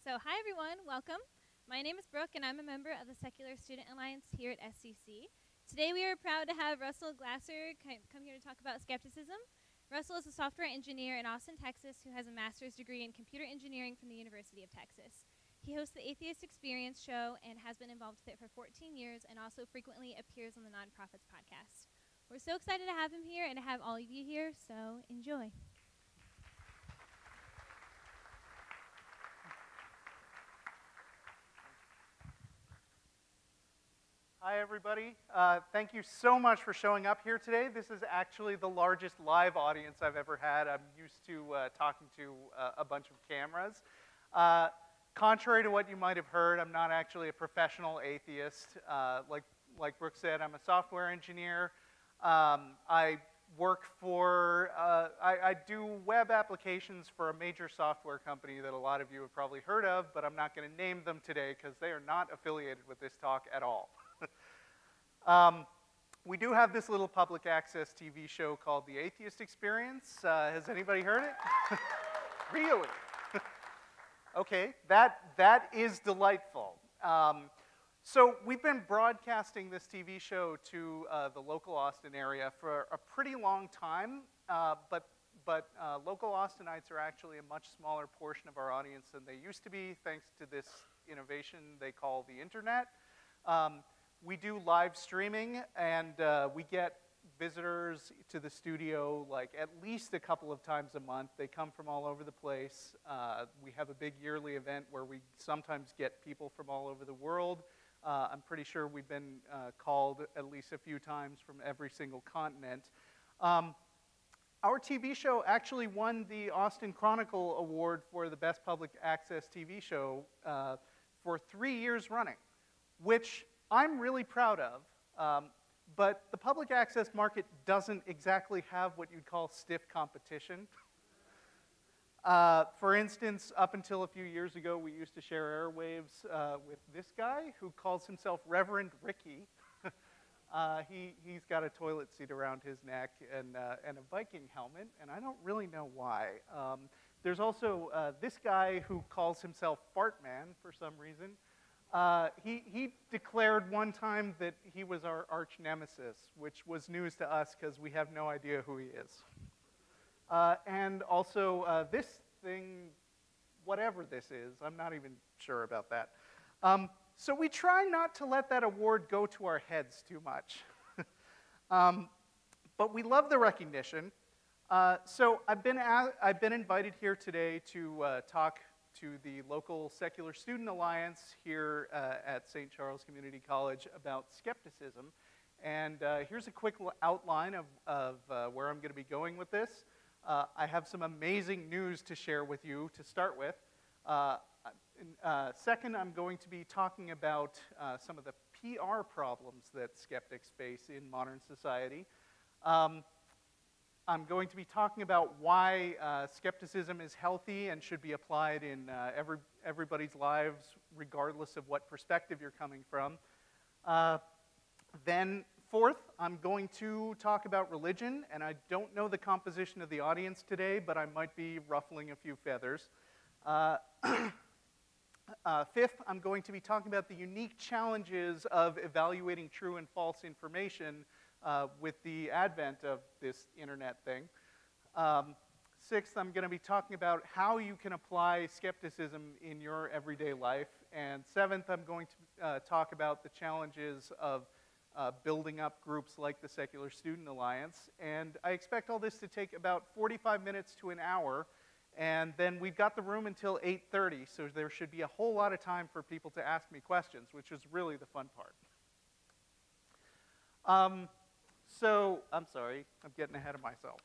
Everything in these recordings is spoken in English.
So hi everyone, welcome. My name is Brooke and I'm a member of the Secular Student Alliance here at SCC. Today we are proud to have Russell Glasser come here to talk about skepticism. Russell is a software engineer in Austin, Texas who has a master's degree in computer engineering from the University of Texas. He hosts the Atheist Experience show and has been involved with it for 14 years and also frequently appears on the Nonprofits podcast. We're so excited to have him here and to have all of you here, so enjoy. Hi, everybody. Thank you so much for showing up here today. This is actually the largest live audience I've ever had. I'm used to talking to a bunch of cameras. Contrary to what you might have heard, I'm not actually a professional atheist. Like Brooke said, I'm a software engineer. I do web applications for a major software company that a lot of you have probably heard of, but I'm not going to name them today because they are not affiliated with this talk at all. We do have this little public access TV show called The Atheist Experience. Has anybody heard it? Really? Okay, that is delightful. So we've been broadcasting this TV show to the local Austin area for a pretty long time, but local Austinites are actually a much smaller portion of our audience than they used to be, thanks to this innovation they call the internet. We do live streaming, and we get visitors to the studio like at least a couple of times a month. They come from all over the place. We have a big yearly event where we sometimes get people from all over the world. I'm pretty sure we've been called at least a few times from every single continent. Our TV show actually won the Austin Chronicle Award for the Best Public Access TV Show for 3 years running, which I'm really proud of, but the public access market doesn't exactly have what you'd call stiff competition. For instance, up until a few years ago, we used to share airwaves with this guy who calls himself Reverend Ricky. He's got a toilet seat around his neck and a Viking helmet, and I don't really know why. There's also this guy who calls himself Fartman for some reason. He declared one time that he was our arch nemesis, which was news to us because we have no idea who he is. And also this thing, whatever this is, I'm not even sure about that. So we try not to let that award go to our heads too much. But we love the recognition. So I've been invited here today to talk to the local Secular Student Alliance here at St. Charles Community College about skepticism. And here's a quick outline of where I'm going to be going with this. I have some amazing news to share with you to start with. Second, I'm going to be talking about some of the PR problems that skeptics face in modern society. I'm going to be talking about why skepticism is healthy and should be applied in everybody's lives, regardless of what perspective you're coming from. Then, fourth, I'm going to talk about religion, and I don't know the composition of the audience today, but I might be ruffling a few feathers. Fifth, I'm going to be talking about the unique challenges of evaluating true and false information with the advent of this internet thing. Sixth, I'm going to be talking about how you can apply skepticism in your everyday life. And seventh, I'm going to talk about the challenges of building up groups like the Secular Student Alliance. And I expect all this to take about 45 minutes to an hour. And then we've got the room until 8:30, so there should be a whole lot of time for people to ask me questions, which is really the fun part. So, I'm sorry, I'm getting ahead of myself.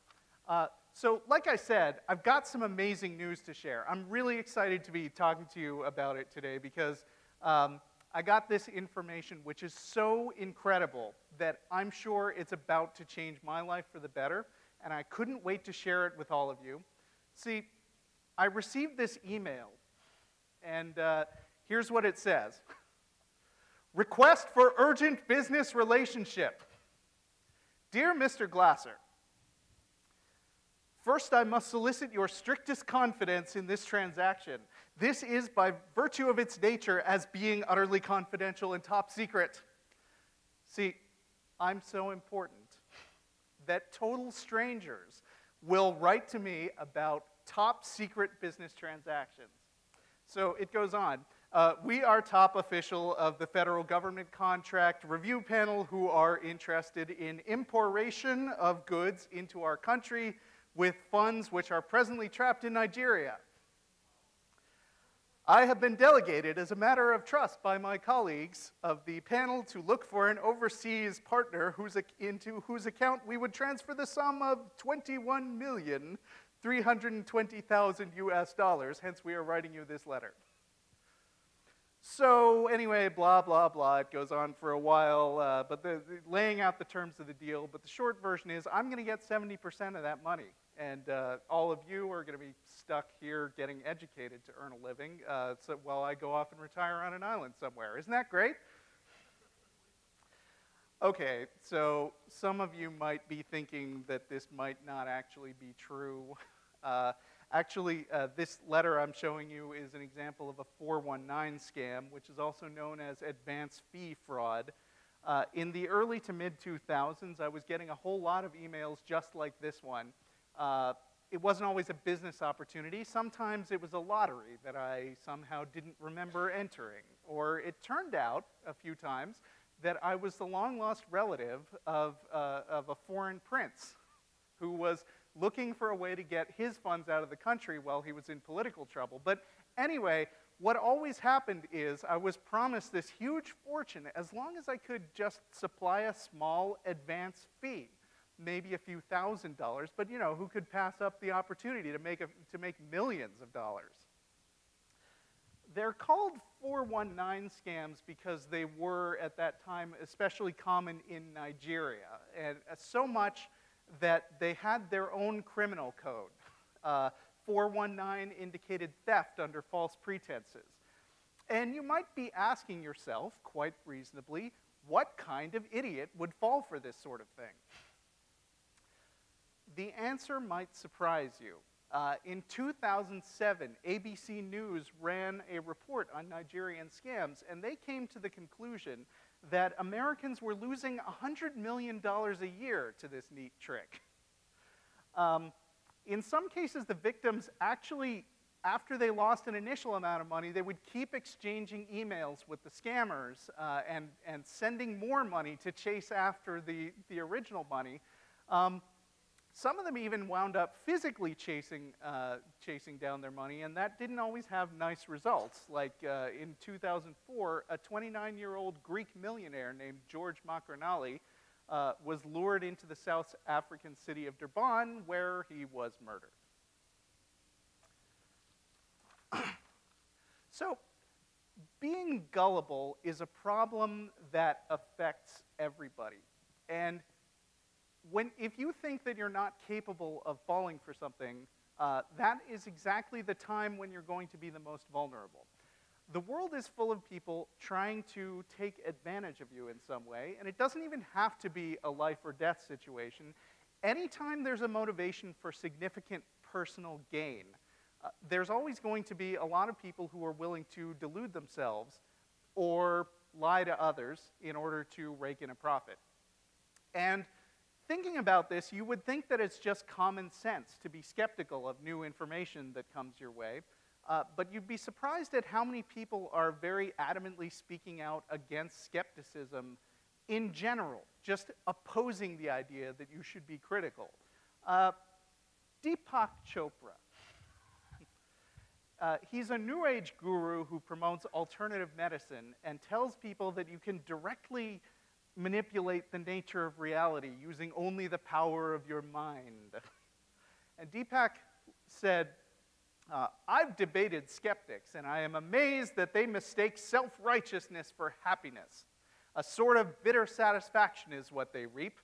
So, like I said, I've got some amazing news to share. I'm really excited to be talking to you about it today because I got this information which is so incredible that I'm sure it's about to change my life for the better, and I couldn't wait to share it with all of you. See, I received this email, and here's what it says. Request for urgent business relationship. Dear Mr. Glasser, First, I must solicit your strictest confidence in this transaction. This is, by virtue of its nature, as being utterly confidential and top secret. See, I'm so important that total strangers will write to me about top secret business transactions. So it goes on. We are top official of the federal government contract review panel who are interested in importation of goods into our country with funds which are presently trapped in Nigeria. I have been delegated as a matter of trust by my colleagues of the panel to look for an overseas partner into whose account we would transfer the sum of $21,320,000 US dollars. Hence, we are writing you this letter. So anyway, blah, blah, blah. It goes on for a while, but laying out the terms of the deal. But the short version is I'm going to get 70% of that money. And all of you are going to be stuck here getting educated to earn a living so while I go off and retire on an island somewhere. Isn't that great? Okay, so some of you might be thinking that this might not actually be true. This letter I'm showing you is an example of a 419 scam, which is also known as advance fee fraud. In the early to mid-2000s, I was getting a whole lot of emails just like this one. It wasn't always a business opportunity. Sometimes it was a lottery that I somehow didn't remember entering. Or it turned out, a few times, that I was the long-lost relative of a foreign prince who was looking for a way to get his funds out of the country while he was in political trouble. But anyway, what always happened is I was promised this huge fortune as long as I could just supply a small advance fee. Maybe a few $1,000s, but you know, who could pass up the opportunity to make millions of dollars? They're called 419 scams because they were, at that time, especially common in Nigeria, and so much that they had their own criminal code. 419 indicated theft under false pretenses. And you might be asking yourself, quite reasonably, what kind of idiot would fall for this sort of thing? The answer might surprise you. In 2007, ABC News ran a report on Nigerian scams, and they came to the conclusion that Americans were losing $100 million a year to this neat trick. In some cases, the victims actually, after they lost an initial amount of money, they would keep exchanging emails with the scammers and sending more money to chase after the original money. Some of them even wound up physically chasing down their money, and that didn't always have nice results. Like in 2004, a 29-year-old Greek millionaire named George Makranali was lured into the South African city of Durban, where he was murdered. So, being gullible is a problem that affects everybody. And if you think that you're not capable of falling for something, that is exactly the time when you're going to be the most vulnerable. The world is full of people trying to take advantage of you in some way, and it doesn't even have to be a life or death situation. Anytime there's a motivation for significant personal gain, there's always going to be a lot of people who are willing to delude themselves or lie to others in order to rake in a profit. And thinking about this, you would think that it's just common sense to be skeptical of new information that comes your way, but you'd be surprised at how many people are very adamantly speaking out against skepticism in general, just opposing the idea that you should be critical. Deepak Chopra. He's a New Age guru who promotes alternative medicine and tells people that you can directly manipulate the nature of reality using only the power of your mind. And Deepak said, I've debated skeptics, and I am amazed that they mistake self-righteousness for happiness. A sort of bitter satisfaction is what they reap.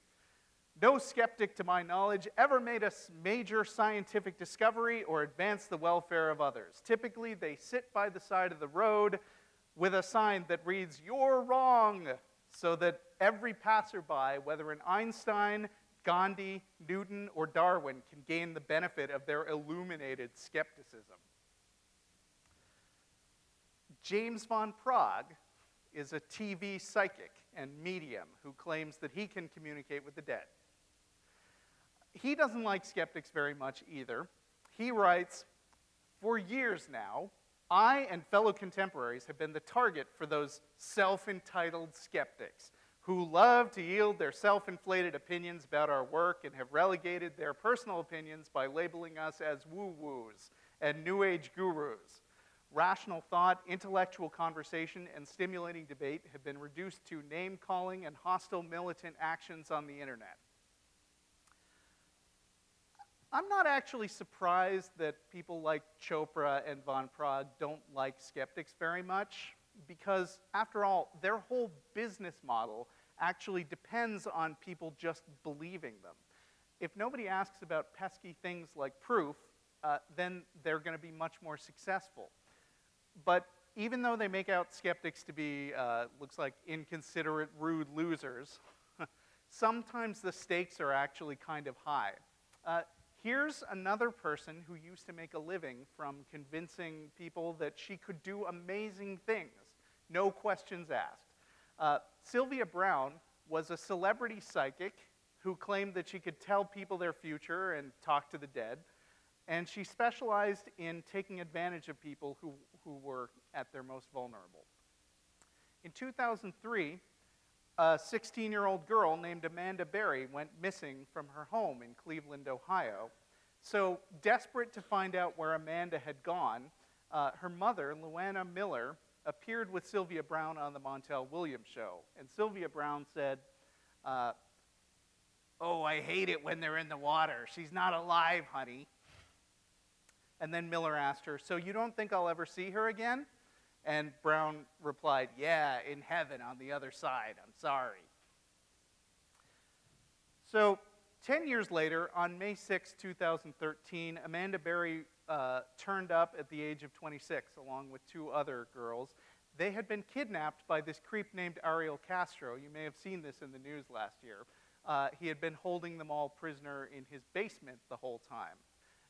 No skeptic, to my knowledge, ever made a major scientific discovery or advanced the welfare of others. Typically, they sit by the side of the road with a sign that reads, "You're wrong," so that every passerby, whether an Einstein, Gandhi, Newton, or Darwin can gain the benefit of their illuminated skepticism. James von Prague is a TV psychic and medium who claims that he can communicate with the dead. He doesn't like skeptics very much either. He writes, "For years now, I and fellow contemporaries have been the target for those self-entitled skeptics who love to yield their self-inflated opinions about our work and have relegated their personal opinions by labeling us as woo-woos and New Age gurus. Rational thought, intellectual conversation, and stimulating debate have been reduced to name-calling and hostile militant actions on the internet." I'm not actually surprised that people like Chopra and von Prague don't like skeptics very much, because after all, their whole business model actually depends on people just believing them. If nobody asks about pesky things like proof, then they're going to be much more successful. But even though they make out skeptics to be, looks like inconsiderate, rude losers, sometimes the stakes are actually kind of high. Here's another person who used to make a living from convincing people that she could do amazing things, no questions asked. Sylvia Browne was a celebrity psychic who claimed that she could tell people their future and talk to the dead, and she specialized in taking advantage of people who were at their most vulnerable. In 2003, a 16-year-old girl named Amanda Berry went missing from her home in Cleveland, Ohio. So, desperate to find out where Amanda had gone, her mother, Luana Miller, appeared with Sylvia Browne on the Montel Williams show. And Sylvia Browne said, "Oh, I hate it when they're in the water. She's not alive, honey." And then Miller asked her, "So you don't think I'll ever see her again?" And Browne replied, "Yeah, in heaven on the other side. I'm sorry." So 10 years later, on May 6, 2013, Amanda Berry turned up at the age of 26, along with two other girls. They had been kidnapped by this creep named Ariel Castro. You may have seen this in the news last year. He had been holding them all prisoner in his basement the whole time.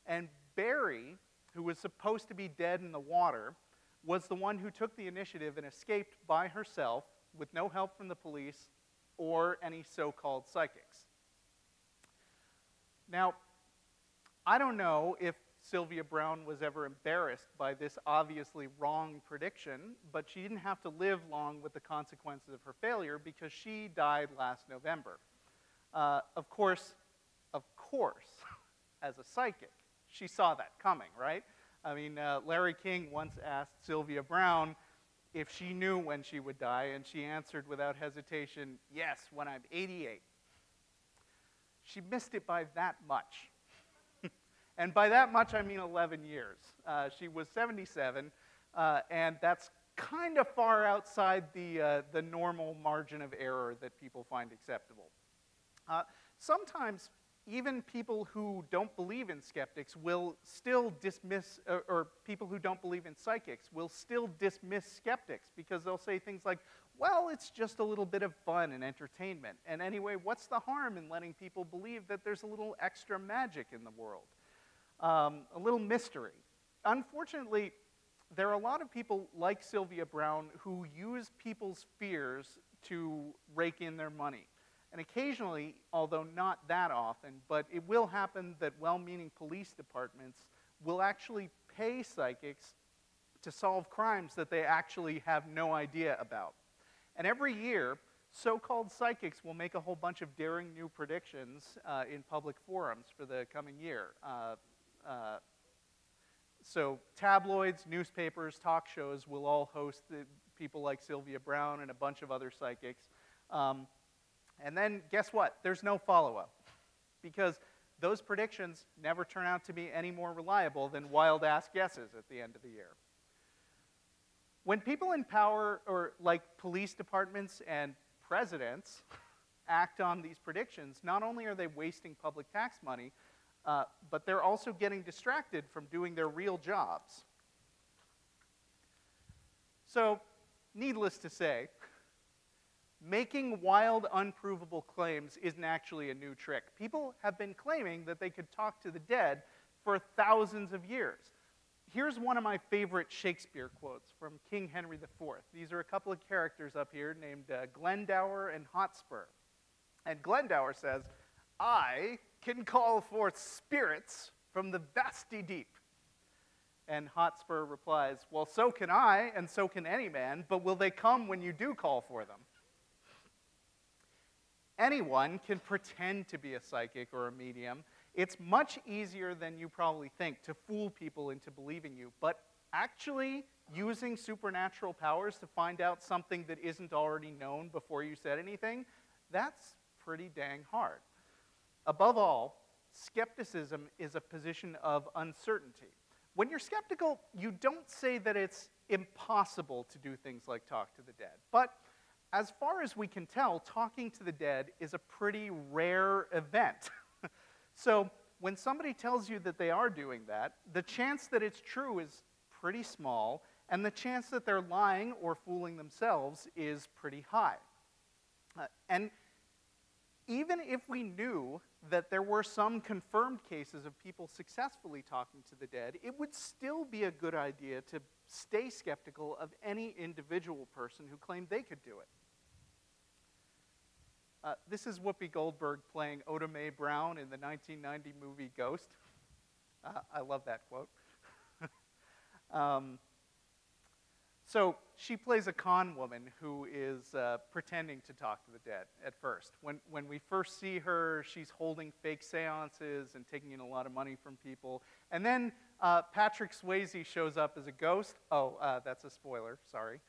And Berry, who was supposed to be dead in the water, was the one who took the initiative and escaped by herself with no help from the police or any so-called psychics. Now, I don't know if Sylvia Browne was ever embarrassed by this obviously wrong prediction, but she didn't have to live long with the consequences of her failure because she died last November. Of course, as a psychic, she saw that coming, right? I mean, Larry King once asked Sylvia Browne if she knew when she would die, and she answered without hesitation, "Yes, when I'm 88. She missed it by that much. And by that much, I mean 11 years. She was 77, and that's kind of far outside the normal margin of error that people find acceptable. Sometimes even people who don't believe in skeptics will still dismiss, or people who don't believe in psychics will still dismiss skeptics because they'll say things like, well, it's just a little bit of fun and entertainment. And anyway, what's the harm in letting people believe that there's a little extra magic in the world? A little mystery. Unfortunately, there are a lot of people like Sylvia Browne who use people's fears to rake in their money. And occasionally, although not that often, but it will happen that well-meaning police departments will actually pay psychics to solve crimes that they actually have no idea about. And every year, so-called psychics will make a whole bunch of daring new predictions in public forums for the coming year. So tabloids, newspapers, talk shows will all host people like Sylvia Browne and a bunch of other psychics. And then guess what? There's no follow-up, because those predictions never turn out to be any more reliable than wild-ass guesses at the end of the year. When people in power, or like police departments and presidents, act on these predictions, not only are they wasting public tax money, but they're also getting distracted from doing their real jobs. So, needless to say, Making wild, unprovable claims isn't actually a new trick. People have been claiming that they could talk to the dead for thousands of years. Here's one of my favorite Shakespeare quotes from King Henry IV. These are a couple of characters up here named Glendower and Hotspur. And Glendower says, "I can call forth spirits from the vasty deep." And Hotspur replies, "Well, so can I, and so can any man, but will they come when you do call for them?" Anyone can pretend to be a psychic or a medium. It's much easier than you probably think to fool people into believing you, but actually using supernatural powers to find out something that isn't already known before you said anything, that's pretty dang hard. Above all, skepticism is a position of uncertainty. When you're skeptical, you don't say that it's impossible to do things like talk to the dead. But as far as we can tell, talking to the dead is a pretty rare event. So when somebody tells you that they are doing that, the chance that it's true is pretty small, and the chance that they're lying or fooling themselves is pretty high. And even if we knew that there were some confirmed cases of people successfully talking to the dead, it would still be a good idea to stay skeptical of any individual person who claimed they could do it. This is Whoopi Goldberg playing Oda Mae Brown in the 1990 movie Ghost. I love that quote. So she plays a con woman who is pretending to talk to the dead at first. When we first see her, she's holding fake seances and taking in a lot of money from people. And then Patrick Swayze shows up as a ghost. Oh, that's a spoiler, sorry.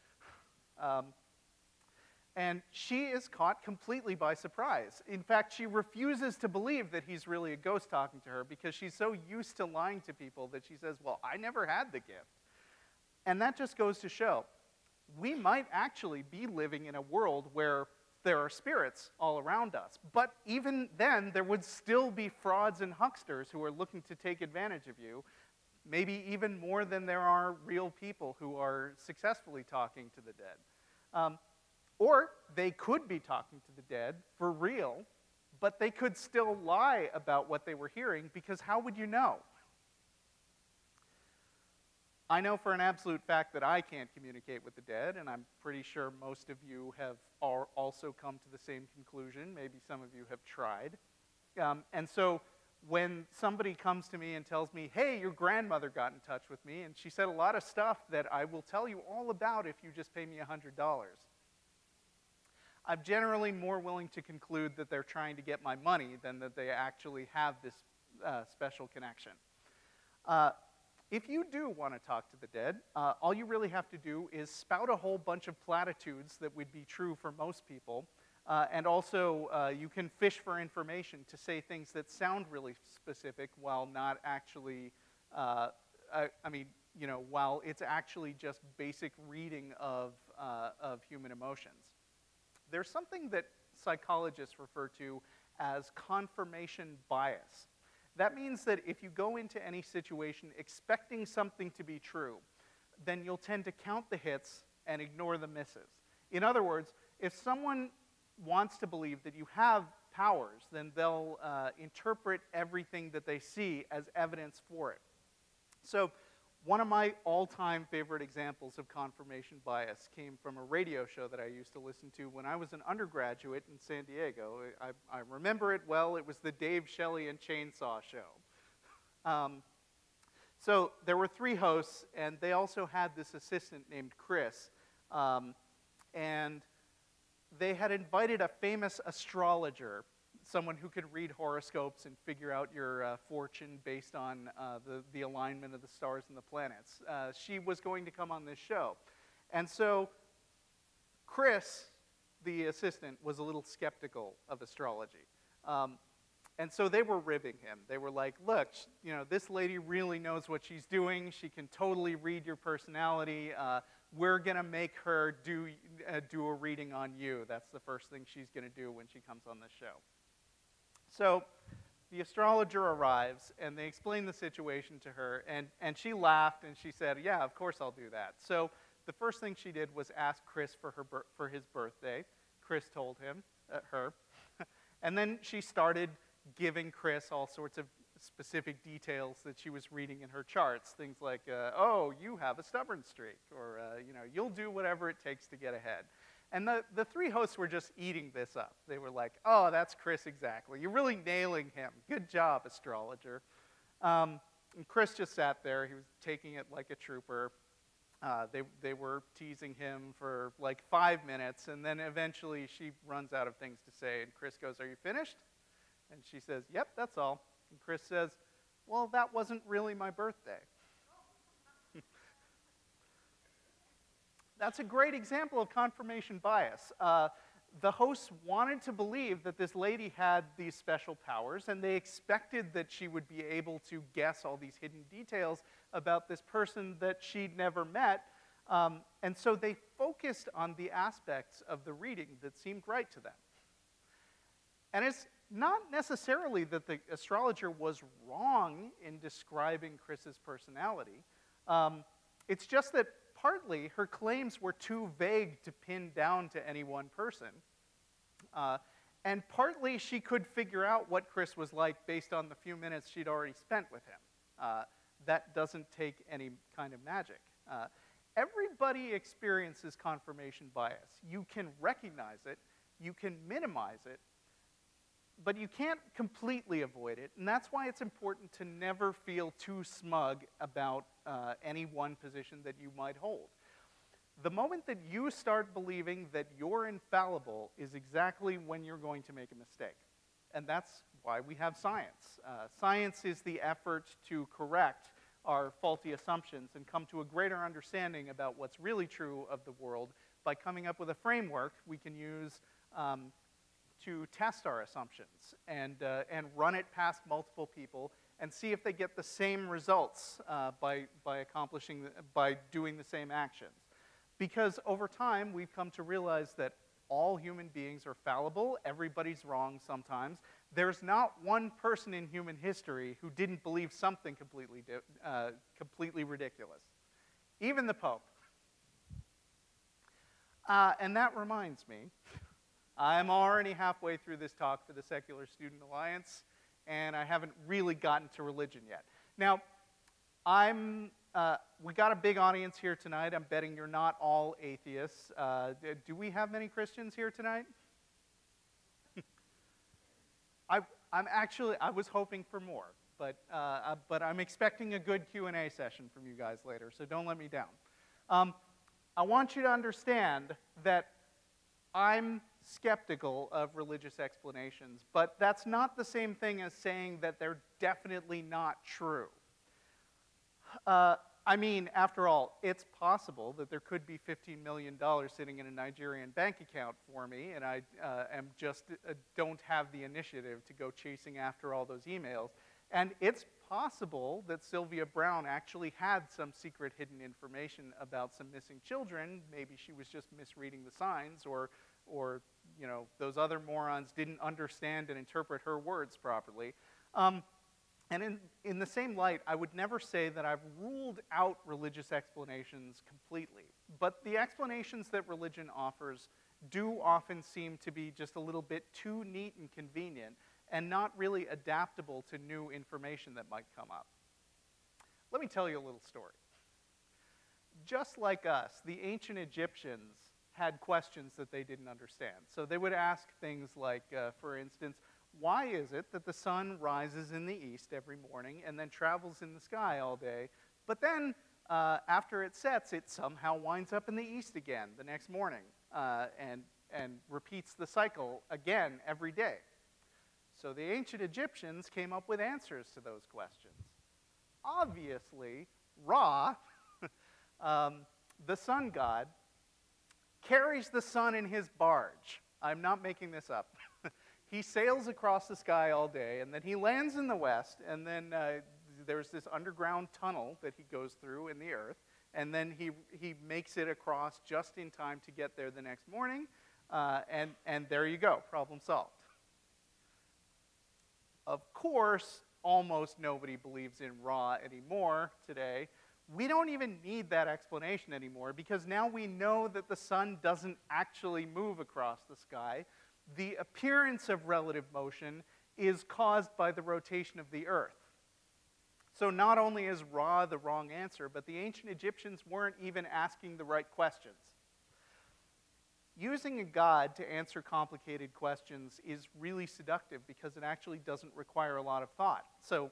And she is caught completely by surprise. In fact, she refuses to believe that he's really a ghost talking to her because she's so used to lying to people that she says, "Well, I never had the gift." And that just goes to show, we might actually be living in a world where there are spirits all around us. But even then, there would still be frauds and hucksters who are looking to take advantage of you, maybe even more than there are real people who are successfully talking to the dead. Or they could be talking to the dead for real, but they could still lie about what they were hearing, because how would you know? I know for an absolute fact that I can't communicate with the dead, and I'm pretty sure most of you have also come to the same conclusion. Maybe some of you have tried. And so when somebody comes to me and tells me, "Hey, your grandmother got in touch with me, and she said a lot of stuff that I will tell you all about if you just pay me $100. I'm generally more willing to conclude that they're trying to get my money than that they actually have this special connection. If you do want to talk to the dead, all you really have to do is spout a whole bunch of platitudes that would be true for most people, and also you can fish for information to say things that sound really specific while not actually, while it's actually just basic reading of human emotions. There's something that psychologists refer to as confirmation bias. That means that if you go into any situation expecting something to be true, then you'll tend to count the hits and ignore the misses. In other words, if someone wants to believe that you have powers, then they'll interpret everything that they see as evidence for it. So one of my all-time favorite examples of confirmation bias came from a radio show that I used to listen to when I was an undergraduate in San Diego. I remember it well. It was the Dave Shelley and Chainsaw Show. So there were 3 hosts, and they also had this assistant named Chris. And they had invited a famous astrologer, someone who could read horoscopes and figure out your fortune based on the alignment of the stars and the planets. She was going to come on this show. And so Chris, the assistant, was a little skeptical of astrology. And so they were ribbing him. They were like, "Look, this lady really knows what she's doing. She can totally read your personality. We're going to make her do a reading on you. That's the first thing she's going to do when she comes on this show." So the astrologer arrives, and they explain the situation to her, and she laughed, and she said, "Yeah, of course I'll do that." So the first thing she did was ask Chris for his birthday. Chris told her. And then she started giving Chris all sorts of specific details that she was reading in her charts. Things like, oh, you have a stubborn streak, or, you'll do whatever it takes to get ahead. And the three hosts were just eating this up. They were like, oh, that's Chris exactly. You're really nailing him. Good job, astrologer. And Chris just sat there. He was taking it like a trooper. They were teasing him for like 5 minutes, and then eventually she runs out of things to say, and Chris goes, are you finished? And she says, yep, that's all. And Chris says, well, that wasn't really my birthday. That's a great example of confirmation bias. The hosts wanted to believe that this lady had these special powers, and they expected that she would be able to guess all these hidden details about this person that she'd never met. And so they focused on the aspects of the reading that seemed right to them. And it's not necessarily that the astrologer was wrong in describing Chris's personality. It's just that partly her claims were too vague to pin down to any one person. And partly she could figure out what Chris was like based on the few minutes she'd already spent with him. That doesn't take any kind of magic. Everybody experiences confirmation bias. You can recognize it, you can minimize it, but you can't completely avoid it, and that's why it's important to never feel too smug about any one position that you might hold. The moment that you start believing that you're infallible is exactly when you're going to make a mistake. And that's why we have science. Science is the effort to correct our faulty assumptions and come to a greater understanding about what's really true of the world by coming up with a framework we can use to test our assumptions and run it past multiple people and see if they get the same results by doing the same actions. Because over time, we've come to realize that all human beings are fallible. Everybody's wrong sometimes. There's not one person in human history who didn't believe something completely ridiculous. Even the Pope. And that reminds me, I'm already halfway through this talk for the Secular Student Alliance, and I haven't really gotten to religion yet. Now, we got a big audience here tonight. I'm betting you're not all atheists. Do we have many Christians here tonight? I was hoping for more, but I'm expecting a good Q&A session from you guys later, so don't let me down. I want you to understand that I'm skeptical of religious explanations, but that's not the same thing as saying that they're definitely not true. I mean, after all, it's possible that there could be $15 million sitting in a Nigerian bank account for me, and I don't have the initiative to go chasing after all those emails. And it's possible that Sylvia Browne actually had some secret hidden information about some missing children. Maybe she was just misreading the signs, or those other morons didn't understand and interpret her words properly. And in the same light, I would never say that I've ruled out religious explanations completely. But the explanations that religion offers do often seem to be just a little bit too neat and convenient and not really adaptable to new information that might come up. Let me tell you a little story. Just like us, the ancient Egyptians had questions that they didn't understand. So they would ask things like, for instance, why is it that the sun rises in the east every morning and then travels in the sky all day, but then after it sets, it somehow winds up in the east again the next morning and repeats the cycle again every day? So the ancient Egyptians came up with answers to those questions. Obviously, Ra, the sun god, carries the sun in his barge. I'm not making this up. He sails across the sky all day, and then he lands in the west, and then there's this underground tunnel that he goes through in the earth, and then he makes it across just in time to get there the next morning, and there you go, problem solved. Of course, almost nobody believes in Ra anymore today, we don't even need that explanation anymore because now we know that the sun doesn't actually move across the sky. The appearance of relative motion is caused by the rotation of the Earth. So not only is Ra the wrong answer, but the ancient Egyptians weren't even asking the right questions. Using a god to answer complicated questions is really seductive because it actually doesn't require a lot of thought. So,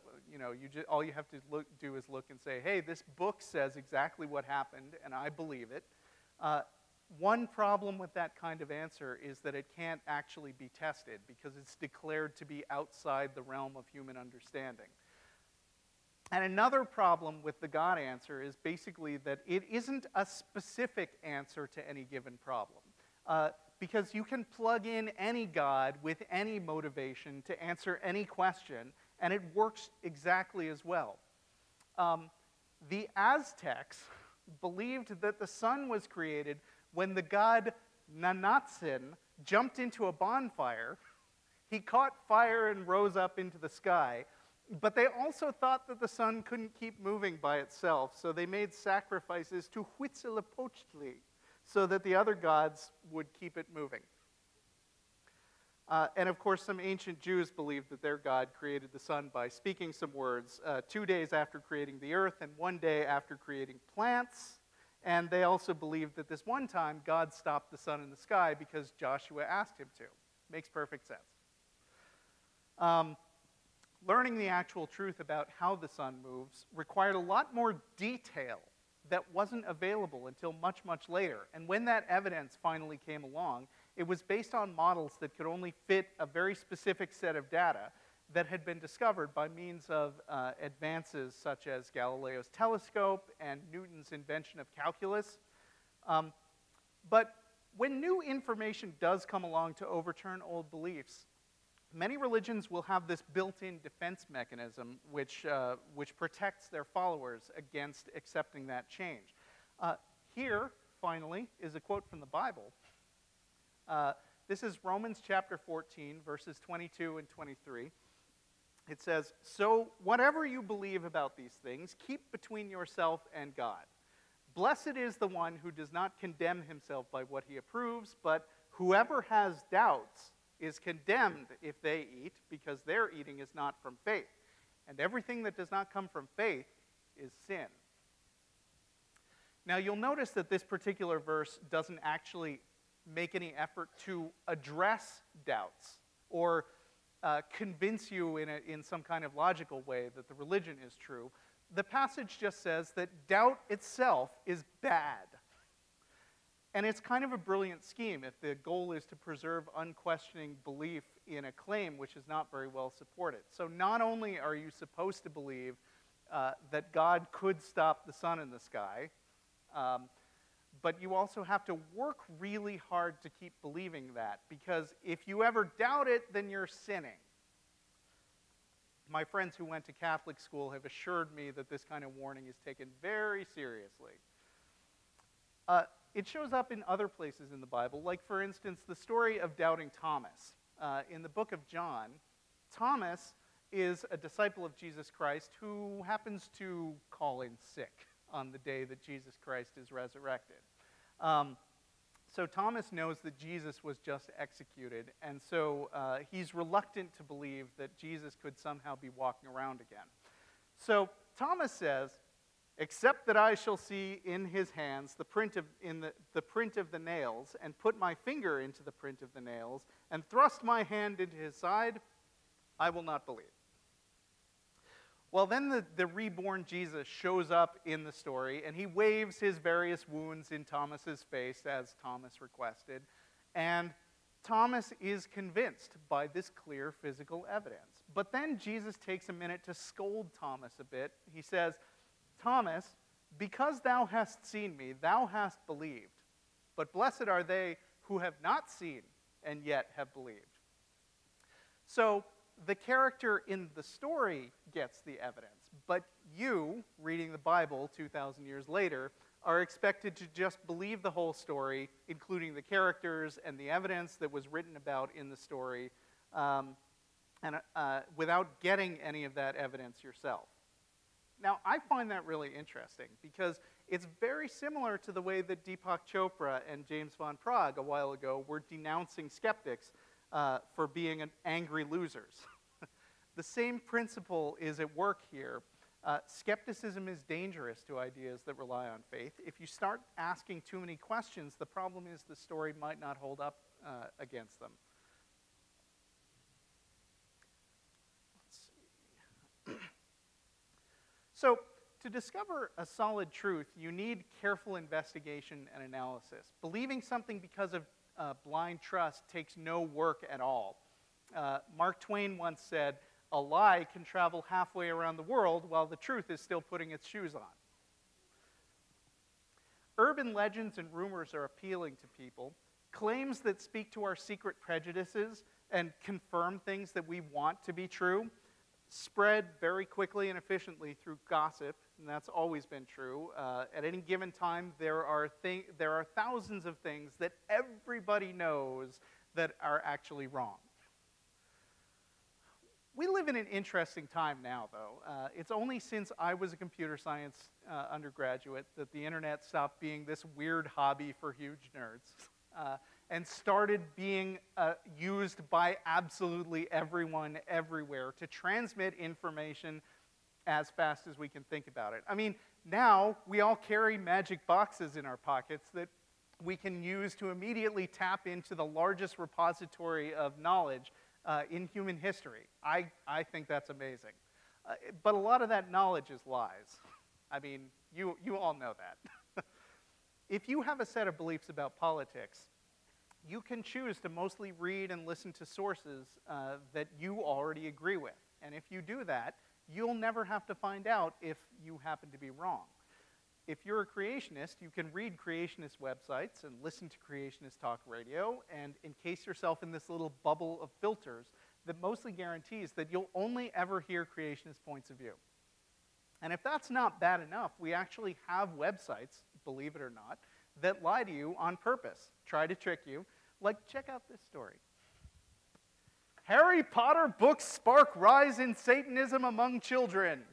all you have to do is look and say, hey, this book says exactly what happened, and I believe it. One problem with that kind of answer is that it can't actually be tested because it's declared to be outside the realm of human understanding. And another problem with the God answer is basically that it isn't a specific answer to any given problem. Because you can plug in any God with any motivation to answer any question, and it works exactly as well. The Aztecs believed that the sun was created when the god Nanatzin jumped into a bonfire. He caught fire and rose up into the sky. But they also thought that the sun couldn't keep moving by itself, so they made sacrifices to Huitzilopochtli, so that the other gods would keep it moving. And of course, some ancient Jews believed that their God created the sun by speaking some words 2 days after creating the earth and 1 day after creating plants. And they also believed that this one time, God stopped the sun in the sky because Joshua asked him to. Makes perfect sense. Learning the actual truth about how the sun moves required a lot more detail that wasn't available until much, much later. And when that evidence finally came along, it was based on models that could only fit a very specific set of data that had been discovered by means of advances such as Galileo's telescope and Newton's invention of calculus. But when new information does come along to overturn old beliefs, many religions will have this built-in defense mechanism which protects their followers against accepting that change. Here, finally, is a quote from the Bible. This is Romans chapter 14, verses 22 and 23. It says, "So whatever you believe about these things, keep between yourself and God. Blessed is the one who does not condemn himself by what he approves, but whoever has doubts is condemned if they eat, because their eating is not from faith. And everything that does not come from faith is sin." Now, you'll notice that this particular verse doesn't actually make any effort to address doubts or convince you in some kind of logical way that the religion is true. The passage just says that doubt itself is bad. And it's kind of a brilliant scheme if the goal is to preserve unquestioning belief in a claim which is not very well supported. So not only are you supposed to believe that God could stop the sun in the sky, but you also have to work really hard to keep believing that, because if you ever doubt it, then you're sinning. My friends who went to Catholic school have assured me that this kind of warning is taken very seriously. It shows up in other places in the Bible, like, for instance, the story of doubting Thomas. In the book of John, Thomas is a disciple of Jesus Christ who happens to call in sick on the day that Jesus Christ is resurrected. So Thomas knows that Jesus was just executed, and so he's reluctant to believe that Jesus could somehow be walking around again. So Thomas says, "Except that I shall see in his hands the print of the nails, and put my finger into the print of the nails, and thrust my hand into his side, I will not believe." Well, then the reborn Jesus shows up in the story, and he waves his various wounds in Thomas's face, as Thomas requested, and Thomas is convinced by this clear physical evidence. But then Jesus takes a minute to scold Thomas a bit. He says, "Thomas, because thou hast seen me, thou hast believed. But blessed are they who have not seen and yet have believed." So the character in the story gets the evidence, but you, reading the Bible 2,000 years later, are expected to just believe the whole story, including the characters and the evidence that was written about in the story, without getting any of that evidence yourself. Now, I find that really interesting because it's very similar to the way that Deepak Chopra and James von Praagh a while ago were denouncing skeptics for being angry losers. The same principle is at work here. Skepticism is dangerous to ideas that rely on faith. If you start asking too many questions, the problem is the story might not hold up against them. Let's see. So, to discover a solid truth, you need careful investigation and analysis. Believing something because of blind trust takes no work at all. Mark Twain once said, "A lie can travel halfway around the world while the truth is still putting its shoes on." Urban legends and rumors are appealing to people. Claims that speak to our secret prejudices and confirm things that we want to be true spread very quickly and efficiently through gossip, and that's always been true. At any given time, there are thousands of things that everybody knows that are actually wrong. We live in an interesting time now, though. It's only since I was a computer science undergraduate that the internet stopped being this weird hobby for huge nerds and started being used by absolutely everyone everywhere to transmit information as fast as we can think about it. I mean, now we all carry magic boxes in our pockets that we can use to immediately tap into the largest repository of knowledge in human history. I think that's amazing. But a lot of that knowledge is lies. I mean, you all know that. If you have a set of beliefs about politics, you can choose to mostly read and listen to sources that you already agree with. And if you do that, you'll never have to find out if you happen to be wrong. If you're a creationist, you can read creationist websites and listen to creationist talk radio and encase yourself in this little bubble of filters that mostly guarantees that you'll only ever hear creationist points of view. And if that's not bad enough, we actually have websites, believe it or not, that lie to you on purpose, try to trick you. Like, check out this story. Harry Potter books spark rise in Satanism among children.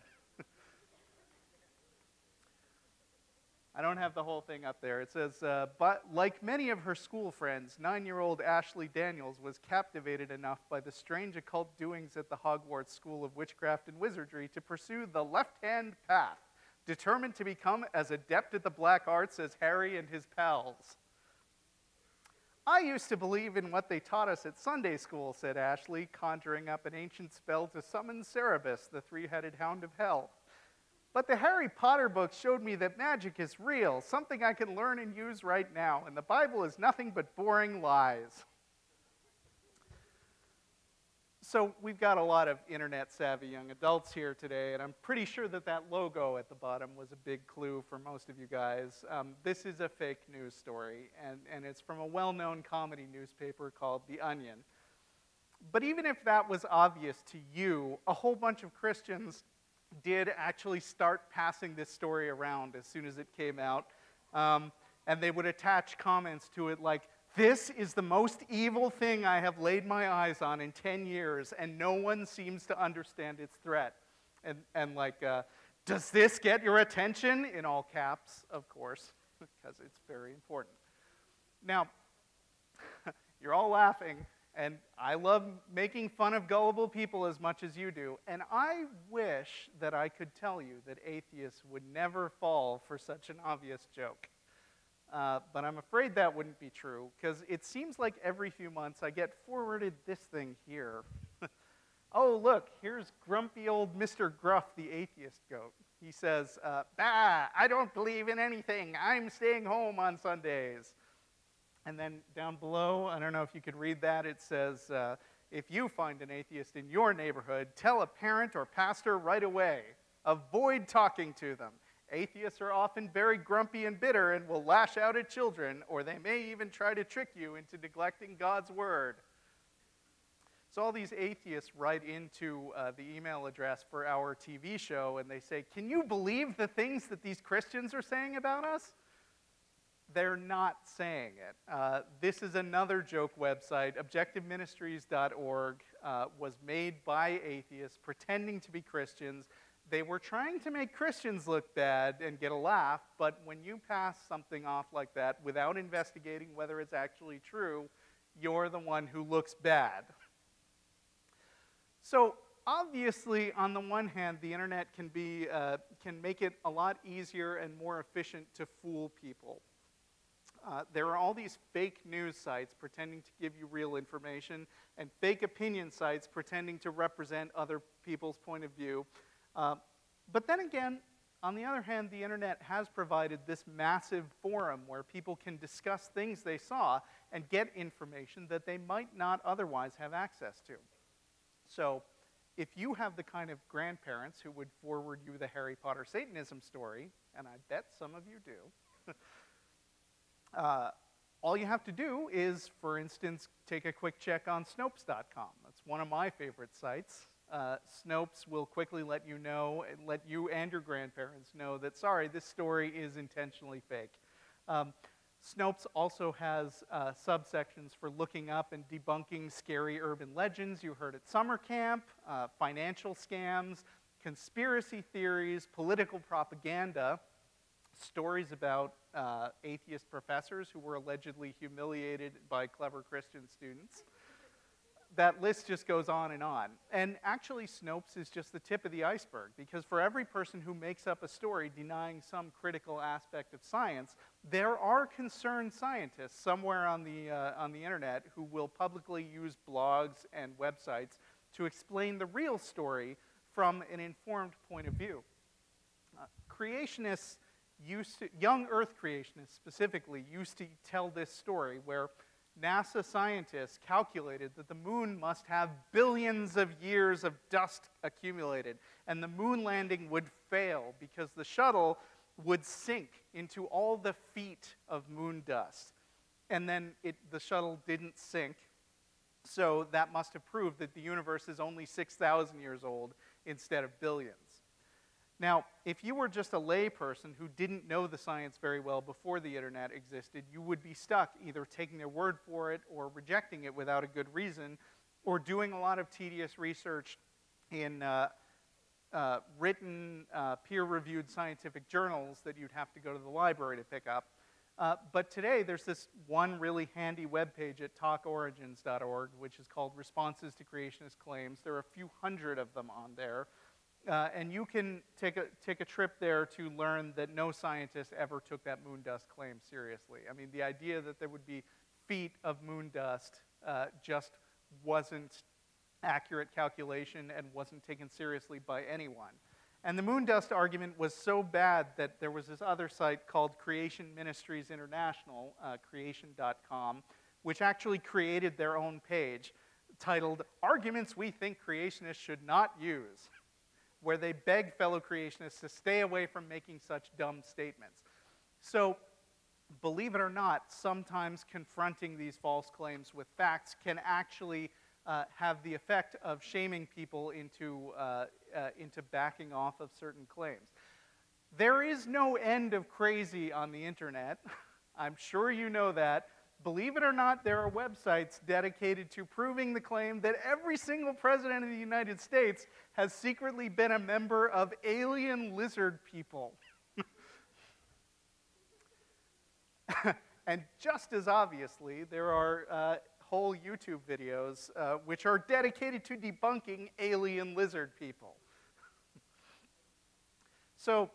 I don't have the whole thing up there. It says, but like many of her school friends, 9-year-old Ashley Daniels was captivated enough by the strange occult doings at the Hogwarts School of Witchcraft and Wizardry to pursue the left-hand path, determined to become as adept at the black arts as Harry and his pals. I used to believe in what they taught us at Sunday school, said Ashley, conjuring up an ancient spell to summon Cerebus, the three-headed hound of hell. But the Harry Potter books showed me that magic is real, something I can learn and use right now, and the Bible is nothing but boring lies. So we've got a lot of internet-savvy young adults here today, and I'm pretty sure that that logo at the bottom was a big clue for most of you guys. This is a fake news story, and it's from a well-known comedy newspaper called The Onion. But even if that was obvious to you, a whole bunch of Christians did actually start passing this story around as soon as it came out, and they would attach comments to it like, "This is the most evil thing I have laid my eyes on in 10 years, and no one seems to understand its threat." And like, "Does this get your attention?" in all caps, of course, because it's very important. Now, you're all laughing, and I love making fun of gullible people as much as you do, and I wish that I could tell you that atheists would never fall for such an obvious joke. But I'm afraid that wouldn't be true, because it seems like every few months I get forwarded this thing here. Oh, look, here's grumpy old Mr. Gruff, the atheist goat. He says, "Bah, I don't believe in anything. I'm staying home on Sundays." And then down below, I don't know if you could read that, it says, if you find an atheist in your neighborhood, tell a parent or pastor right away. Avoid talking to them. Atheists are often very grumpy and bitter and will lash out at children, or they may even try to trick you into neglecting God's word. So all these atheists write into the email address for our TV show, and they say, "Can you believe the things that these Christians are saying about us?" They're not saying it. This is another joke website. ObjectiveMinistries.org was made by atheists pretending to be Christians. They were trying to make Christians look bad and get a laugh, but when you pass something off like that without investigating whether it's actually true, you're the one who looks bad. So obviously, on the one hand, the internet can make it a lot easier and more efficient to fool people. There are all these fake news sites pretending to give you real information, and fake opinion sites pretending to represent other people's point of view. But then again, on the other hand, the internet has provided this massive forum where people can discuss things they saw and get information that they might not otherwise have access to. So if you have the kind of grandparents who would forward you the Harry Potter Satanism story, and I bet some of you do, all you have to do is, for instance, take a quick check on Snopes.com. That's one of my favorite sites. Snopes will quickly let you know, let you and your grandparents know that, sorry, this story is intentionally fake. Snopes also has subsections for looking up and debunking scary urban legends you heard at summer camp, financial scams, conspiracy theories, political propaganda, stories about atheist professors who were allegedly humiliated by clever Christian students. That list just goes on. And actually, Snopes is just the tip of the iceberg, because for every person who makes up a story denying some critical aspect of science, there are concerned scientists somewhere on the internet who will publicly use blogs and websites to explain the real story from an informed point of view. Creationists young Earth creationists specifically used to tell this story where NASA scientists calculated that the moon must have billions of years of dust accumulated, and the moon landing would fail because the shuttle would sink into all the feet of moon dust. And then the shuttle didn't sink, so that must have proved that the universe is only 6,000 years old instead of billions. Now, if you were just a lay person who didn't know the science very well before the internet existed, you would be stuck either taking their word for it or rejecting it without a good reason, or doing a lot of tedious research in written, peer-reviewed scientific journals that you'd have to go to the library to pick up. But today, there's this one really handy webpage at talkorigins.org, which is called Responses to Creationist Claims. There are a few hundred of them on there. And you can take a trip there to learn that no scientist ever took that moon dust claim seriously. I mean, the idea that there would be feet of moon dust just wasn't accurate calculation and wasn't taken seriously by anyone. And the moon dust argument was so bad that there was this other site called Creation Ministries International, creation.com, which actually created their own page titled Arguments We Think Creationists Should Not Use, where they beg fellow creationists to stay away from making such dumb statements. So, believe it or not, sometimes confronting these false claims with facts can actually have the effect of shaming people into backing off of certain claims. There is no end of crazy on the internet. I'm sure you know that. Believe it or not, there are websites dedicated to proving the claim that every single president of the United States has secretly been a member of alien lizard people. And just as obviously, there are whole YouTube videos which are dedicated to debunking alien lizard people. So,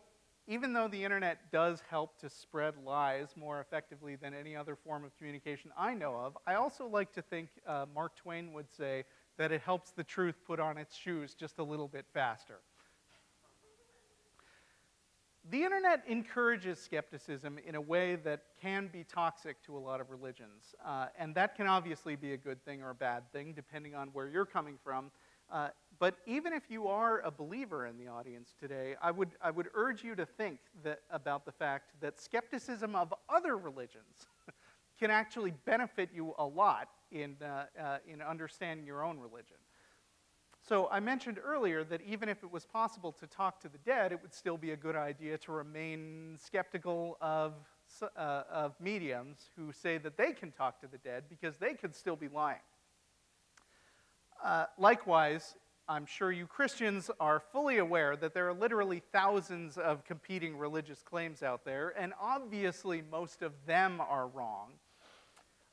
even though the internet does help to spread lies more effectively than any other form of communication I know of, I also like to think Mark Twain would say that it helps the truth put on its shoes just a little bit faster. The internet encourages skepticism in a way that can be toxic to a lot of religions. And that can obviously be a good thing or a bad thing, depending on where you're coming from. But even if you are a believer in the audience today, I would urge you to think about the fact that skepticism of other religions can actually benefit you a lot in understanding your own religion. So I mentioned earlier that even if it was possible to talk to the dead, it would still be a good idea to remain skeptical of mediums who say that they can talk to the dead, because they could still be lying. Likewise, I'm sure you Christians are fully aware that there are literally thousands of competing religious claims out there, and obviously most of them are wrong.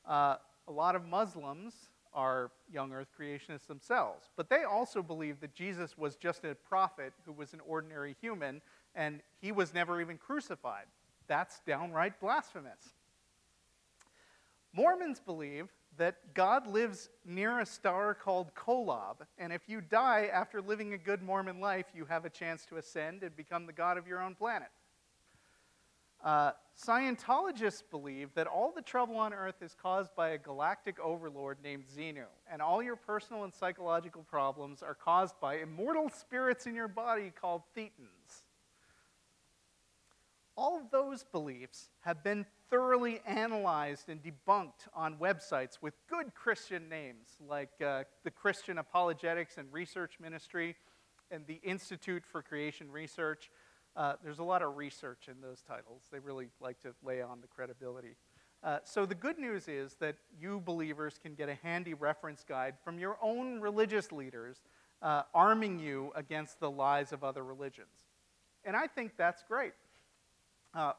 A lot of Muslims are young earth creationists themselves, but they also believe that Jesus was just a prophet who was an ordinary human, and he was never even crucified. That's downright blasphemous. Mormons believe that God lives near a star called Kolob, and if you die after living a good Mormon life, you have a chance to ascend and become the god of your own planet. Scientologists believe that all the trouble on Earth is caused by a galactic overlord named Xenu, and all your personal and psychological problems are caused by immortal spirits in your body called Thetans. All of those beliefs have been thoroughly analyzed and debunked on websites with good Christian names like the Christian Apologetics and Research Ministry and the Institute for Creation Research. There's a lot of research in those titles. They really like to lay on the credibility. So the good news is that you believers can get a handy reference guide from your own religious leaders, arming you against the lies of other religions. And I think that's great.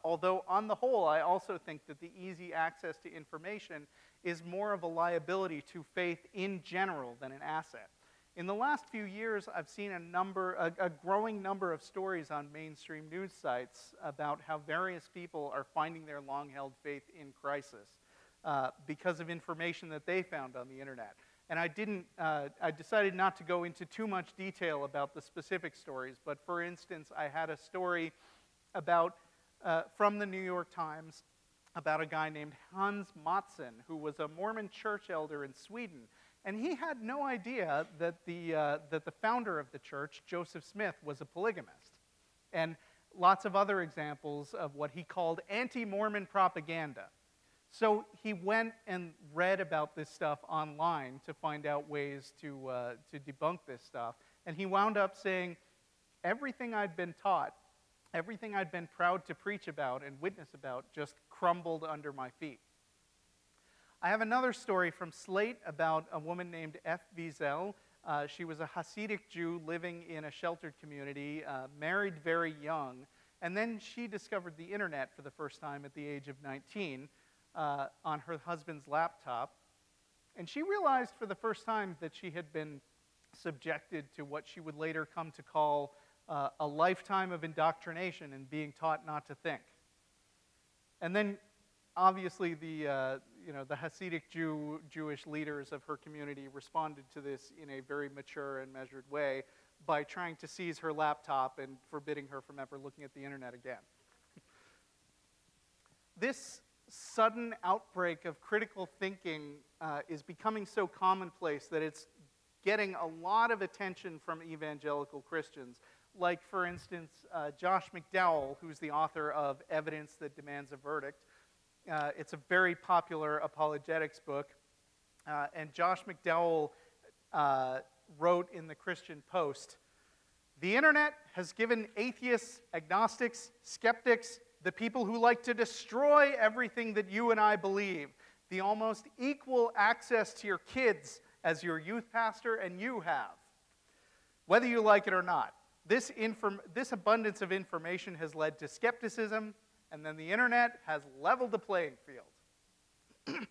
Although on the whole, I also think that the easy access to information is more of a liability to faith in general than an asset. In the last few years, I've seen a growing number of stories on mainstream news sites about how various people are finding their long-held faith in crisis because of information that they found on the internet. And I decided not to go into too much detail about the specific stories, but for instance, I had a story about from the New York Times about a guy named Hans Mattson, who was a Mormon church elder in Sweden. And he had no idea that the founder of the church, Joseph Smith, was a polygamist. And lots of other examples of what he called anti-Mormon propaganda. So he went and read about this stuff online to find out ways to debunk this stuff. And he wound up saying, everything I'd been taught, everything I'd been proud to preach about and witness about just crumbled under my feet. I have another story from Slate about a woman named F. Wiesel. She was a Hasidic Jew living in a sheltered community, married very young, and then she discovered the internet for the first time at the age of 19 on her husband's laptop. And she realized for the first time that she had been subjected to what she would later come to call a lifetime of indoctrination and being taught not to think. And then, obviously, the Hasidic Jewish leaders of her community responded to this in a very mature and measured way by trying to seize her laptop and forbidding her from ever looking at the internet again. This sudden outbreak of critical thinking is becoming so commonplace that it's getting a lot of attention from evangelical Christians. Like, for instance, Josh McDowell, who's the author of Evidence That Demands a Verdict. It's a very popular apologetics book. And Josh McDowell wrote in the Christian Post, "The internet has given atheists, agnostics, skeptics, the people who like to destroy everything that you and I believe, the almost equal access to your kids as your youth pastor and you have, whether you like it or not. This abundance of information has led to skepticism, and then the internet has leveled the playing field."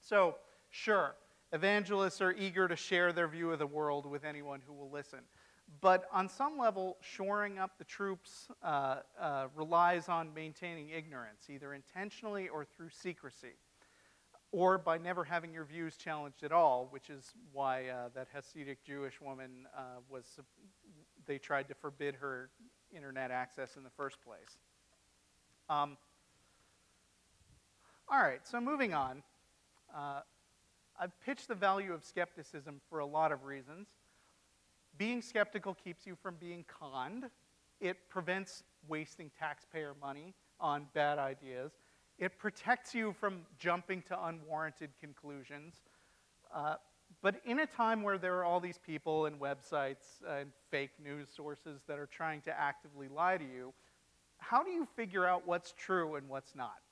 So, sure, evangelists are eager to share their view of the world with anyone who will listen. But on some level, shoring up the troops relies on maintaining ignorance, either intentionally or through secrecy, or by never having your views challenged at all, which is why that Hasidic Jewish woman they tried to forbid her internet access in the first place. All right, so moving on. I've pitched the value of skepticism for a lot of reasons. Being skeptical keeps you from being conned. It prevents wasting taxpayer money on bad ideas. It protects you from jumping to unwarranted conclusions. But in a time where there are all these people and websites and fake news sources that are trying to actively lie to you, how do you figure out what's true and what's not?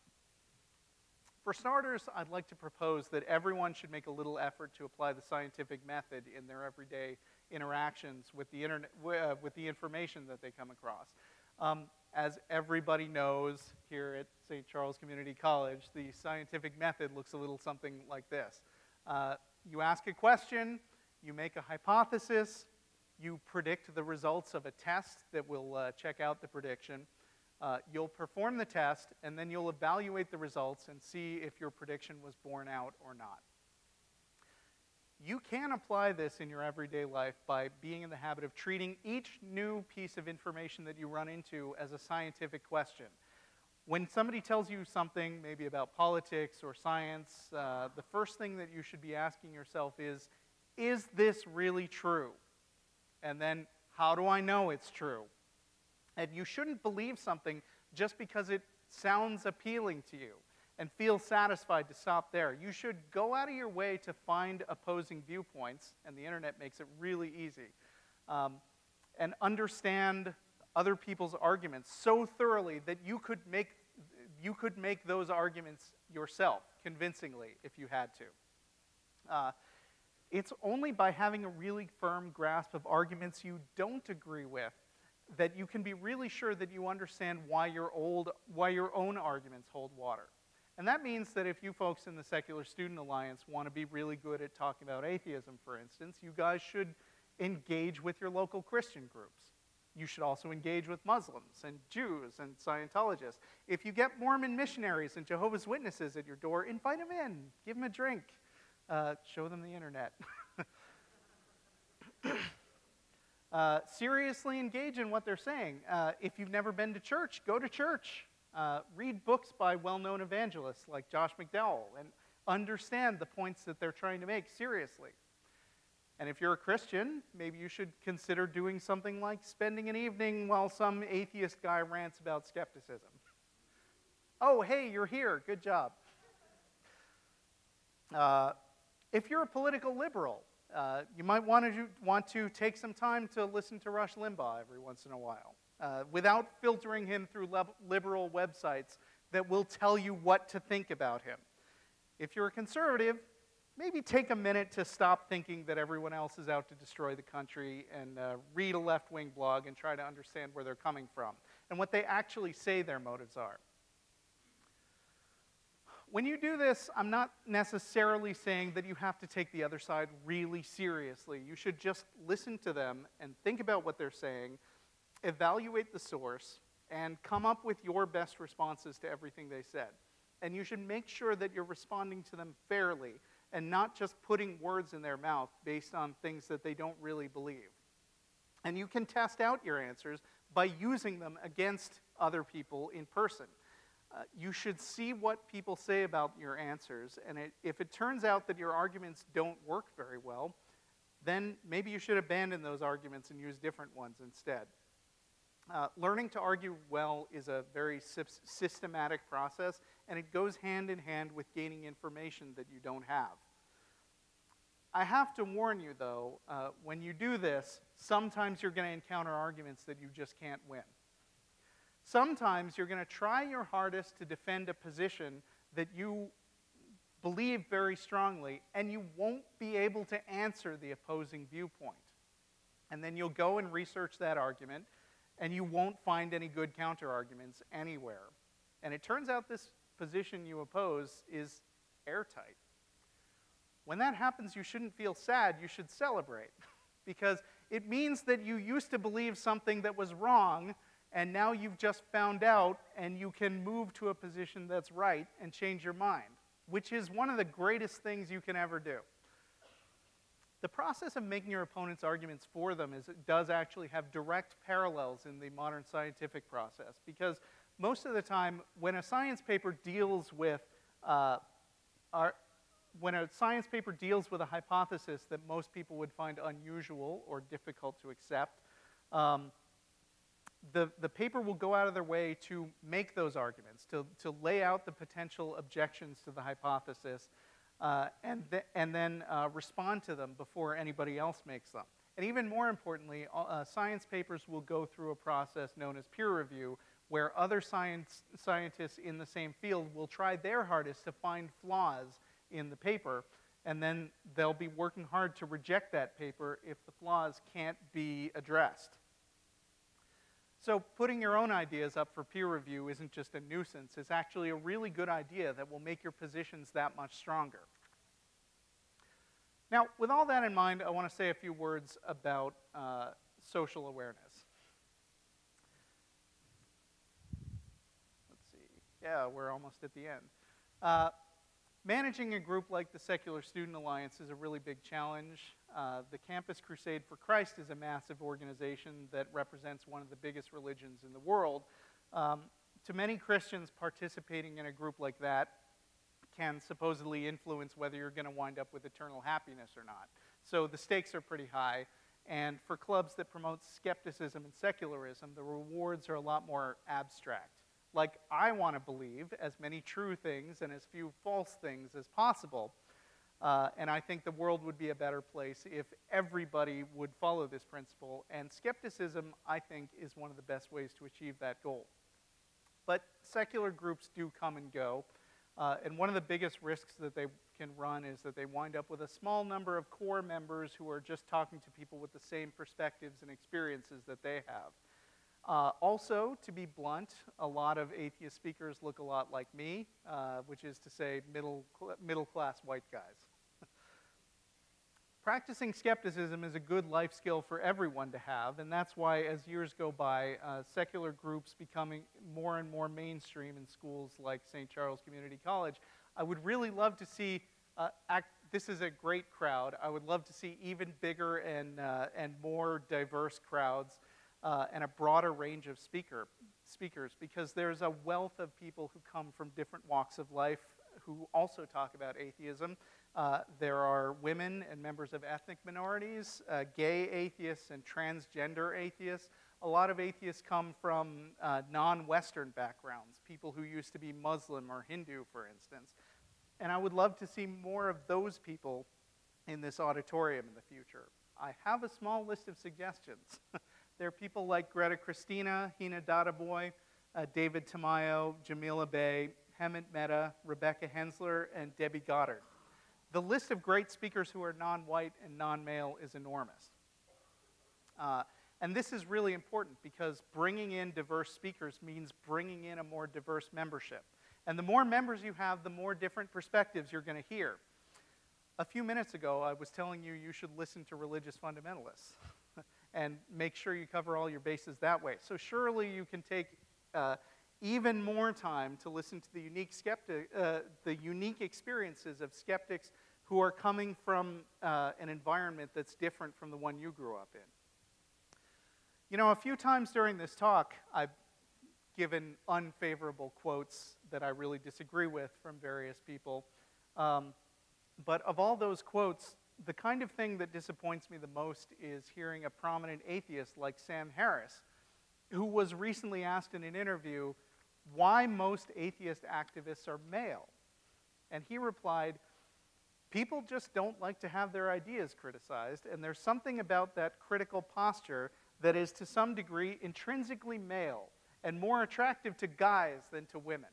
For starters, I'd like to propose that everyone should make a little effort to apply the scientific method in their everyday interactions with the internet, with the information that they come across. As everybody knows here at St. Charles Community College, the scientific method looks a little something like this. You ask a question, you make a hypothesis, you predict the results of a test that will check out the prediction. You'll perform the test, and then you'll evaluate the results and see if your prediction was borne out or not. You can apply this in your everyday life by being in the habit of treating each new piece of information that you run into as a scientific question. When somebody tells you something, maybe about politics or science, the first thing that you should be asking yourself is this really true? And then, how do I know it's true? And you shouldn't believe something just because it sounds appealing to you and feel satisfied to stop there. You should go out of your way to find opposing viewpoints, and the internet makes it really easy, and understand other people's arguments so thoroughly that you could make those arguments yourself convincingly if you had to. It's only by having a really firm grasp of arguments you don't agree with that you can be really sure that you understand why your own arguments hold water. And that means that if you folks in the Secular Student Alliance want to be really good at talking about atheism, for instance, you guys should engage with your local Christian groups. You should also engage with Muslims and Jews and Scientologists. If you get Mormon missionaries and Jehovah's Witnesses at your door, invite them in, give them a drink, show them the internet. Seriously engage in what they're saying. If you've never been to church, go to church. Read books by well-known evangelists like Josh McDowell and understand the points that they're trying to make seriously. And if you're a Christian, maybe you should consider doing something like spending an evening while some atheist guy rants about skepticism. Oh, hey, you're here. Good job. If you're a political liberal, you might want to take some time to listen to Rush Limbaugh every once in a while, without filtering him through liberal websites that will tell you what to think about him. If you're a conservative, maybe take a minute to stop thinking that everyone else is out to destroy the country and read a left-wing blog and try to understand where they're coming from and what they actually say their motives are. When you do this, I'm not necessarily saying that you have to take the other side really seriously. You should just listen to them and think about what they're saying, evaluate the source, and come up with your best responses to everything they said. And you should make sure that you're responding to them fairly and not just putting words in their mouth based on things that they don't really believe. And you can test out your answers by using them against other people in person. You should see what people say about your answers, and if it turns out that your arguments don't work very well, then maybe you should abandon those arguments and use different ones instead. Learning to argue well is a very systematic process, and it goes hand in hand with gaining information that you don't have. I have to warn you, though, when you do this, sometimes you're going to encounter arguments that you just can't win. Sometimes you're going to try your hardest to defend a position that you believe very strongly, and you won't be able to answer the opposing viewpoint. And then you'll go and research that argument, and you won't find any good counter-arguments anywhere. And it turns out this position you oppose is airtight. When that happens, you shouldn't feel sad, you should celebrate. Because it means that you used to believe something that was wrong, and now you've just found out, and you can move to a position that's right and change your mind, which is one of the greatest things you can ever do. The process of making your opponent's arguments for them does actually have direct parallels in the modern scientific process, because most of the time, when a science paper deals with a hypothesis that most people would find unusual or difficult to accept, the paper will go out of their way to make those arguments, to lay out the potential objections to the hypothesis, and then respond to them before anybody else makes them. And even more importantly, science papers will go through a process known as peer review, where other scientists in the same field will try their hardest to find flaws in the paper, and then they'll be working hard to reject that paper if the flaws can't be addressed. So putting your own ideas up for peer review isn't just a nuisance, it's actually a really good idea that will make your positions that much stronger. Now, with all that in mind, I want to say a few words about social awareness. Let's see. Yeah, we're almost at the end. Managing a group like the Secular Student Alliance is a really big challenge. The Campus Crusade for Christ is a massive organization that represents one of the biggest religions in the world. To many Christians, participating in a group like that can supposedly influence whether you're going to wind up with eternal happiness or not. So the stakes are pretty high. And for clubs that promote skepticism and secularism, the rewards are a lot more abstract. Like, I want to believe as many true things and as few false things as possible. And I think the world would be a better place if everybody would follow this principle. And skepticism, I think, is one of the best ways to achieve that goal. But secular groups do come and go. And one of the biggest risks that they can run is that they wind up with a small number of core members who are just talking to people with the same perspectives and experiences that they have. Also, to be blunt, a lot of atheist speakers look a lot like me, which is to say middle-class white guys. Practicing skepticism is a good life skill for everyone to have, and that's why as years go by, secular groups becoming more and more mainstream in schools like St. Charles Community College. I would really love to see, this is a great crowd, I would love to see even bigger and more diverse crowds and a broader range of speakers, because there's a wealth of people who come from different walks of life who also talk about atheism. There are women and members of ethnic minorities, gay atheists and transgender atheists. A lot of atheists come from non-Western backgrounds, people who used to be Muslim or Hindu, for instance. And I would love to see more of those people in this auditorium in the future. I have a small list of suggestions. There are people like Greta Christina, Hina Dadaboy, David Tamayo, Jamila Bey, Hemant Mehta, Rebecca Hensler, and Debbie Goddard. The list of great speakers who are non-white and non-male is enormous. And this is really important because bringing in diverse speakers means bringing in a more diverse membership. And the more members you have, the more different perspectives you're going to hear. A few minutes ago, I was telling you you should listen to religious fundamentalists and make sure you cover all your bases that way. So surely you can take even more time to listen to the unique experiences of skeptics who are coming from an environment that's different from the one you grew up in. You know, a few times during this talk, I've given unfavorable quotes that I really disagree with from various people. But of all those quotes, the kind of thing that disappoints me the most is hearing a prominent atheist like Sam Harris, who was recently asked in an interview why most atheist activists are male. And he replied, "People just don't like to have their ideas criticized, and there's something about that critical posture that is to some degree intrinsically male and more attractive to guys than to women.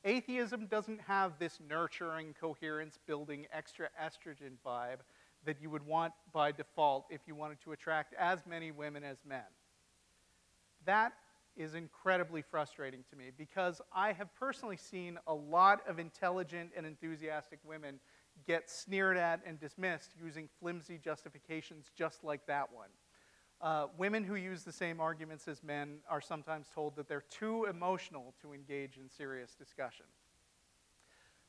Atheism doesn't have this nurturing, coherence-building, extra estrogen vibe that you would want by default if you wanted to attract as many women as men." That is incredibly frustrating to me because I have personally seen a lot of intelligent and enthusiastic women get sneered at and dismissed using flimsy justifications just like that one. Women who use the same arguments as men are sometimes told that they're too emotional to engage in serious discussion.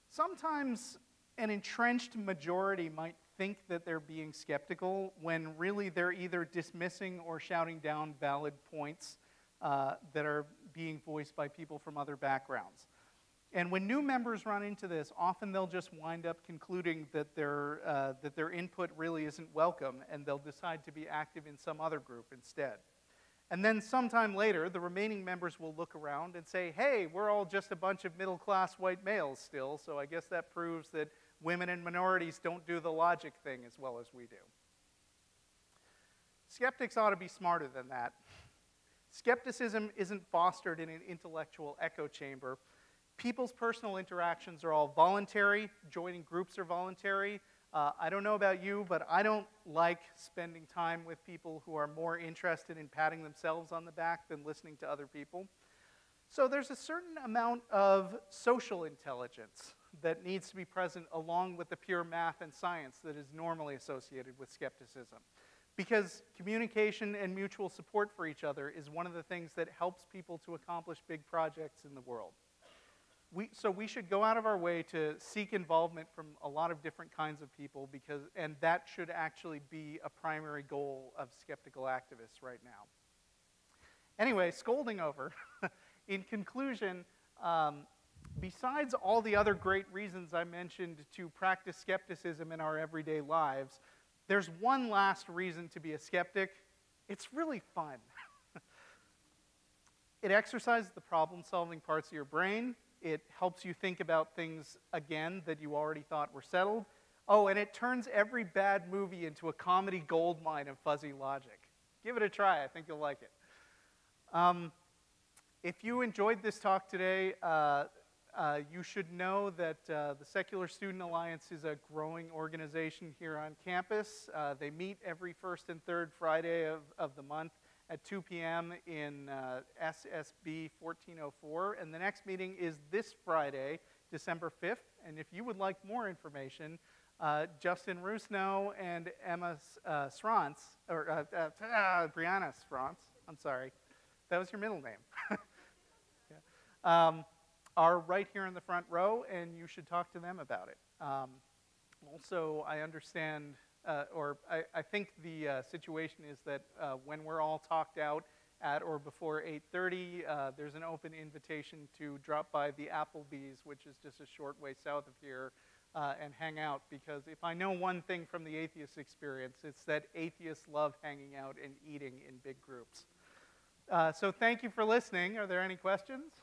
Sometimes an entrenched majority might think that they're being skeptical when really they're either dismissing or shouting down valid points that are being voiced by people from other backgrounds. And when new members run into this, often they'll just wind up concluding that their input really isn't welcome, and they'll decide to be active in some other group instead. And then sometime later, the remaining members will look around and say, hey, we're all just a bunch of middle-class white males still, so I guess that proves that women and minorities don't do the logic thing as well as we do. Skeptics ought to be smarter than that. Skepticism isn't fostered in an intellectual echo chamber. People's personal interactions are all voluntary. Joining groups are voluntary. I don't know about you, but I don't like spending time with people who are more interested in patting themselves on the back than listening to other people. So there's a certain amount of social intelligence that needs to be present along with the pure math and science that is normally associated with skepticism. Because communication and mutual support for each other is one of the things that helps people to accomplish big projects in the world. So we should go out of our way to seek involvement from a lot of different kinds of people, and that should actually be a primary goal of skeptical activists right now. Anyway, scolding over. In conclusion, besides all the other great reasons I mentioned to practice skepticism in our everyday lives, there's one last reason to be a skeptic. It's really fun. It exercises the problem-solving parts of your brain. It helps you think about things again that you already thought were settled. Oh, and it turns every bad movie into a comedy goldmine of fuzzy logic. Give it a try. I think you'll like it. If you enjoyed this talk today, you should know that the Secular Student Alliance is a growing organization here on campus. They meet every first and third Friday of the month at 2 p.m. in SSB 1404. And the next meeting is this Friday, December 5th. And if you would like more information, Justin Rusno and Emma Srance, or Brianna Srance, I'm sorry. That was your middle name. Yeah. Are right here in the front row, and you should talk to them about it. Also, I understand, I think the situation is that when we're all talked out at or before 8:30, there's an open invitation to drop by the Applebee's, which is just a short way south of here, and hang out. Because if I know one thing from the atheist experience, it's that atheists love hanging out and eating in big groups. So thank you for listening. Are there any questions?